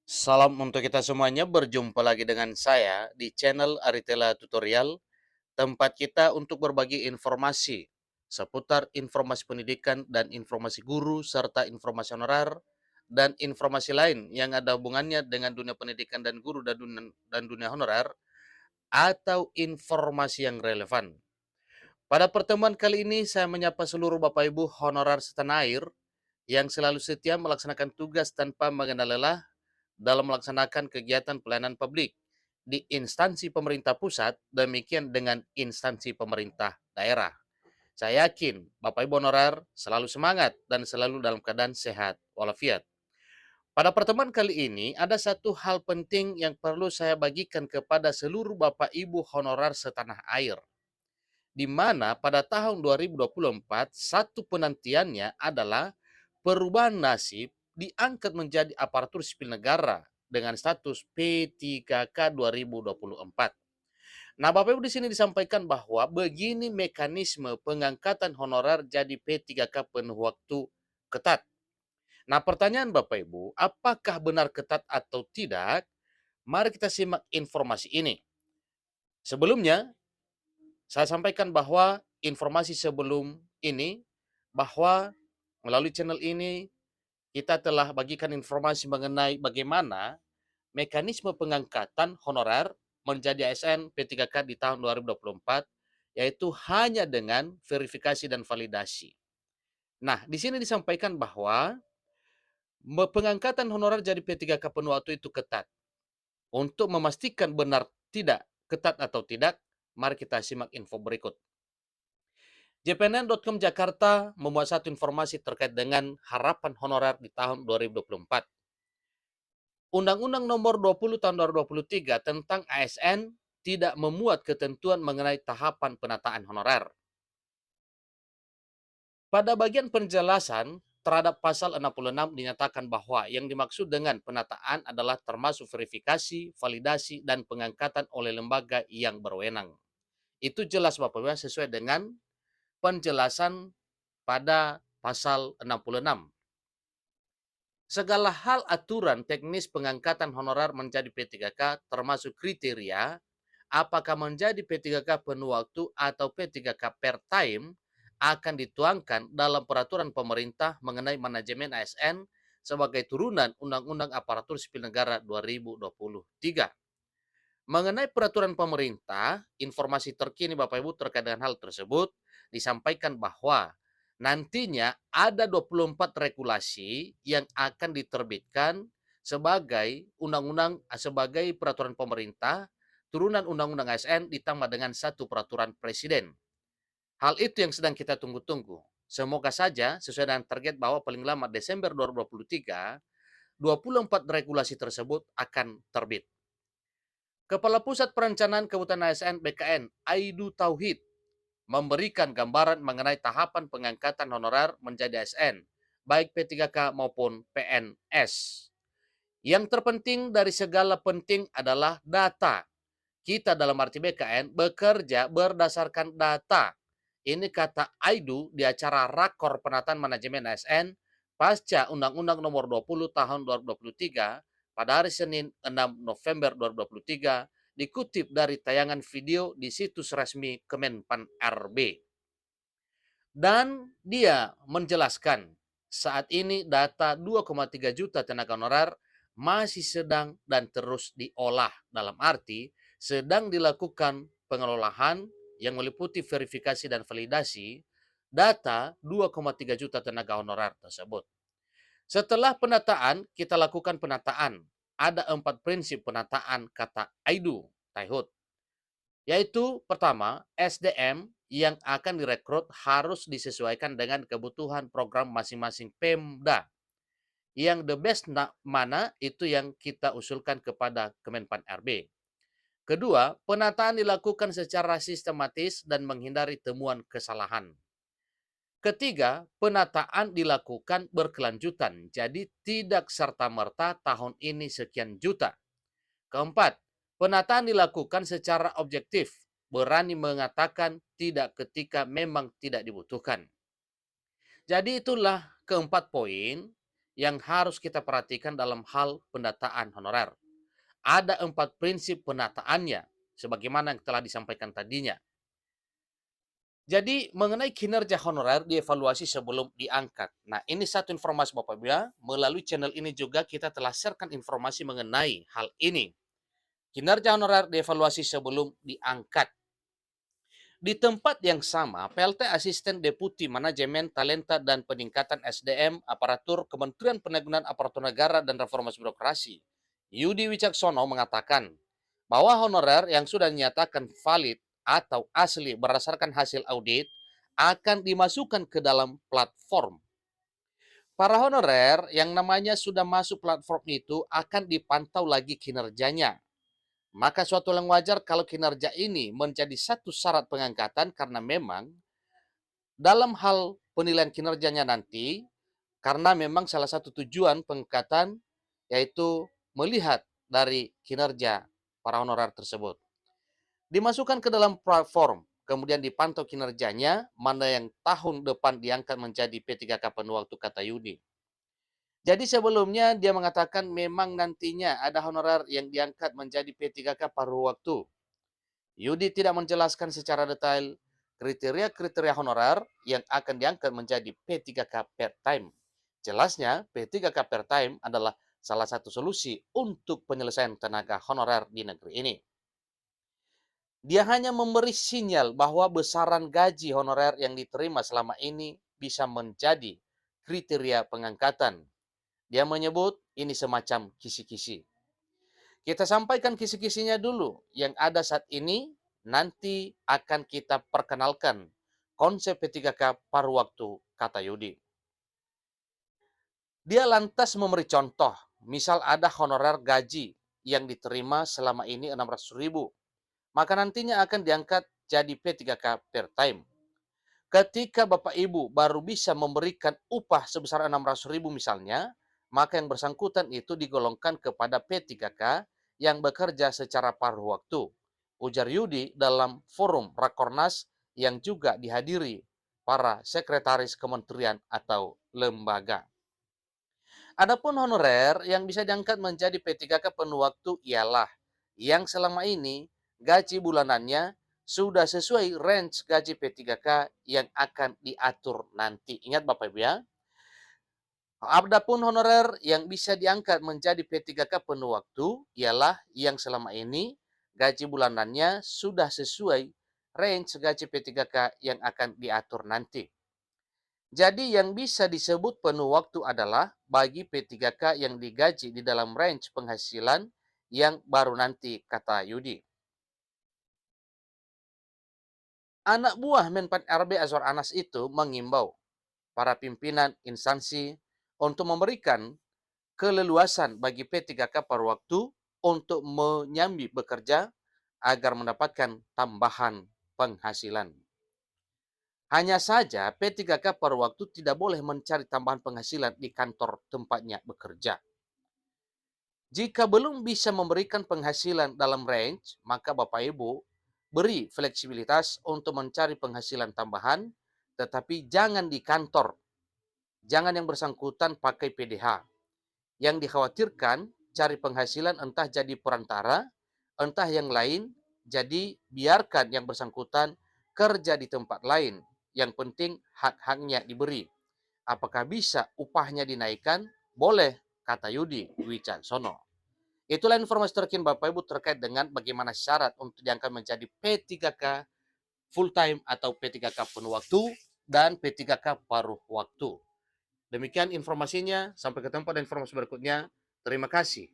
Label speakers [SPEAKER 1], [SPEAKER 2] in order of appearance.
[SPEAKER 1] Salam untuk kita semuanya, berjumpa lagi dengan saya di channel Aritela Tutorial, tempat kita untuk berbagi informasi seputar informasi pendidikan dan informasi guru, serta informasi honorer, dan informasi lain yang ada hubungannya dengan dunia pendidikan dan guru dan dunia honorer, atau informasi yang relevan. Pada pertemuan kali ini, saya menyapa seluruh Bapak Ibu honorer setanah air yang selalu setia melaksanakan tugas tanpa mengenal lelah dalam melaksanakan kegiatan pelayanan publik di instansi pemerintah pusat, demikian dengan instansi pemerintah daerah. Saya yakin Bapak Ibu honorer selalu semangat dan selalu dalam keadaan sehat walafiat. Pada pertemuan kali ini, ada satu hal penting yang perlu saya bagikan kepada seluruh Bapak Ibu honorer setanah air, di mana pada tahun 2024 satu penantiannya adalah perubahan nasib diangkat menjadi aparatur sipil negara dengan status P3K 2024. Nah, Bapak Ibu di sini disampaikan bahwa begini mekanisme pengangkatan honorer jadi P3K penuh waktu ketat. Nah, pertanyaan Bapak Ibu, apakah benar ketat atau tidak? Mari kita simak informasi ini. Sebelumnya, saya sampaikan bahwa informasi sebelum ini bahwa melalui channel ini kita telah bagikan informasi mengenai bagaimana mekanisme pengangkatan honorer menjadi ASN P3K di tahun 2024, yaitu hanya dengan verifikasi dan validasi. Nah, di sini disampaikan bahwa pengangkatan honorer jadi P3K penuh waktu itu ketat. Untuk memastikan benar tidak ketat atau tidak, mari kita simak info berikut. JPNN.com Jakarta membuat satu informasi terkait dengan harapan honorer di tahun 2024. Undang-Undang Nomor 20 Tahun 2023 tentang ASN tidak memuat ketentuan mengenai tahapan penataan honorer. Pada bagian penjelasan terhadap pasal 66 dinyatakan bahwa yang dimaksud dengan penataan adalah termasuk verifikasi, validasi, dan pengangkatan oleh lembaga yang berwenang. Itu jelas Bapak Ibu sesuai dengan penjelasan pada pasal 66. Segala hal aturan teknis pengangkatan honorer menjadi P3K termasuk kriteria apakah menjadi P3K penuh waktu atau P3K per time akan dituangkan dalam peraturan pemerintah mengenai manajemen ASN sebagai turunan Undang-Undang Aparatur Sipil Negara 2023. Mengenai peraturan pemerintah, informasi terkini Bapak Ibu terkait dengan hal tersebut disampaikan bahwa nantinya ada 24 regulasi yang akan diterbitkan sebagai undang-undang sebagai peraturan pemerintah turunan undang-undang ASN ditambah dengan satu peraturan presiden. Hal itu yang sedang kita tunggu-tunggu. Semoga saja sesuai dengan target bahwa paling lama Desember 2023, 24 regulasi tersebut akan terbit. Kepala Pusat Perencanaan Kehutanan ASN BKN, Aidu Tauhid, memberikan gambaran mengenai tahapan pengangkatan honorer menjadi ASN, baik P3K maupun PNS. Yang terpenting dari segala penting adalah data. Kita dalam arti BKN bekerja berdasarkan data. Ini kata Aidu di acara Rakor Penataan Manajemen ASN pasca Undang-Undang Nomor 20 Tahun 2023 pada hari Senin 6 November 2023 dikutip dari tayangan video di situs resmi Kemenpan RB. Dan dia menjelaskan saat ini data 2,3 juta tenaga honorer masih sedang dan terus diolah, dalam arti sedang dilakukan pengelolaan yang meliputi verifikasi dan validasi data 2,3 juta tenaga honorer tersebut. Setelah penataan, kita lakukan penataan. Ada 4 prinsip penataan kata Aidu Taihut, yaitu pertama, SDM yang akan direkrut harus disesuaikan dengan kebutuhan program masing-masing Pemda. Yang the best mana itu yang kita usulkan kepada Kemenpan RB. Kedua, penataan dilakukan secara sistematis dan menghindari temuan kesalahan. Ketiga, penataan dilakukan berkelanjutan, jadi tidak serta-merta tahun ini sekian juta. Keempat, penataan dilakukan secara objektif, berani mengatakan tidak ketika memang tidak dibutuhkan. Jadi itulah keempat poin yang harus kita perhatikan dalam hal pendataan honorer. Ada 4 prinsip penataannya, sebagaimana yang telah disampaikan tadinya. Jadi mengenai kinerja honorer dievaluasi sebelum diangkat. Nah, ini satu informasi Bapak Ibu ya. Melalui channel ini juga kita telah sharekan informasi mengenai hal ini. Kinerja honorer dievaluasi sebelum diangkat. Di tempat yang sama, PLT Asisten Deputi Manajemen Talenta dan Peningkatan SDM Aparatur Kementerian Penanggulangan Aparatur Negara dan Reformasi Birokrasi, Yudi Wicaksono mengatakan bahwa honorer yang sudah dinyatakan valid atau asli berdasarkan hasil audit akan dimasukkan ke dalam platform. Para honorer yang namanya sudah masuk platform itu akan dipantau lagi kinerjanya. Maka suatu yang wajar kalau kinerja ini menjadi satu syarat pengangkatan karena memang dalam hal penilaian kinerjanya nanti, karena memang salah satu tujuan pengangkatan yaitu melihat dari kinerja para honorer tersebut. Dimasukkan ke dalam platform, kemudian dipantau kinerjanya, mana yang tahun depan diangkat menjadi P3K penuh waktu, kata Yudi. Jadi sebelumnya dia mengatakan memang nantinya ada honorer yang diangkat menjadi P3K paruh waktu. Yudi tidak menjelaskan secara detail kriteria-kriteria honorer yang akan diangkat menjadi P3K per time. Jelasnya, P3K per time adalah salah satu solusi untuk penyelesaian tenaga honorer di negeri ini. Dia hanya memberi sinyal bahwa besaran gaji honorer yang diterima selama ini bisa menjadi kriteria pengangkatan. Dia menyebut ini semacam kisi-kisi. Kita sampaikan kisi-kisinya dulu. Yang ada saat ini, nanti akan kita perkenalkan konsep P3K paruh waktu, kata Yudi. Dia lantas memberi contoh, misal ada honorer gaji yang diterima selama ini 600.000, maka nantinya akan diangkat jadi P3K per time. Ketika Bapak Ibu baru bisa memberikan upah sebesar 600.000 misalnya, maka yang bersangkutan itu digolongkan kepada P3K yang bekerja secara paruh waktu. Ujar Yudi dalam forum Rakornas yang juga dihadiri para sekretaris kementerian atau lembaga. Adapun honorer yang bisa diangkat menjadi P3K penuh waktu ialah yang selama ini gaji bulanannya sudah sesuai range gaji P3K yang akan diatur nanti. Ingat Bapak Ibu ya. Adapun honorer yang bisa diangkat menjadi P3K penuh waktu ialah yang selama ini gaji bulanannya sudah sesuai range gaji P3K yang akan diatur nanti. Jadi yang bisa disebut penuh waktu adalah bagi P3K yang digaji di dalam range penghasilan yang baru nanti, kata Yudi. Anak buah Menpan RB Azwar Anas itu mengimbau para pimpinan instansi untuk memberikan keleluasan bagi P3K paruh waktu untuk menyambi bekerja agar mendapatkan tambahan penghasilan. Hanya saja P3K paruh waktu tidak boleh mencari tambahan penghasilan di kantor tempatnya bekerja. Jika belum bisa memberikan penghasilan dalam range, maka Bapak Ibu beri fleksibilitas untuk mencari penghasilan tambahan, tetapi jangan di kantor. Jangan yang bersangkutan pakai PDH. Yang dikhawatirkan cari penghasilan entah jadi perantara, entah yang lain, jadi biarkan yang bersangkutan kerja di tempat lain. Yang penting hak-haknya diberi. Apakah bisa upahnya dinaikkan? Boleh, kata Yudi Wicaksono. Itulah informasi terkini Bapak Ibu terkait dengan bagaimana syarat untuk diangkat menjadi P3K full time atau P3K penuh waktu dan P3K paruh waktu. Demikian informasinya, sampai ketemu pada informasi berikutnya. Terima kasih.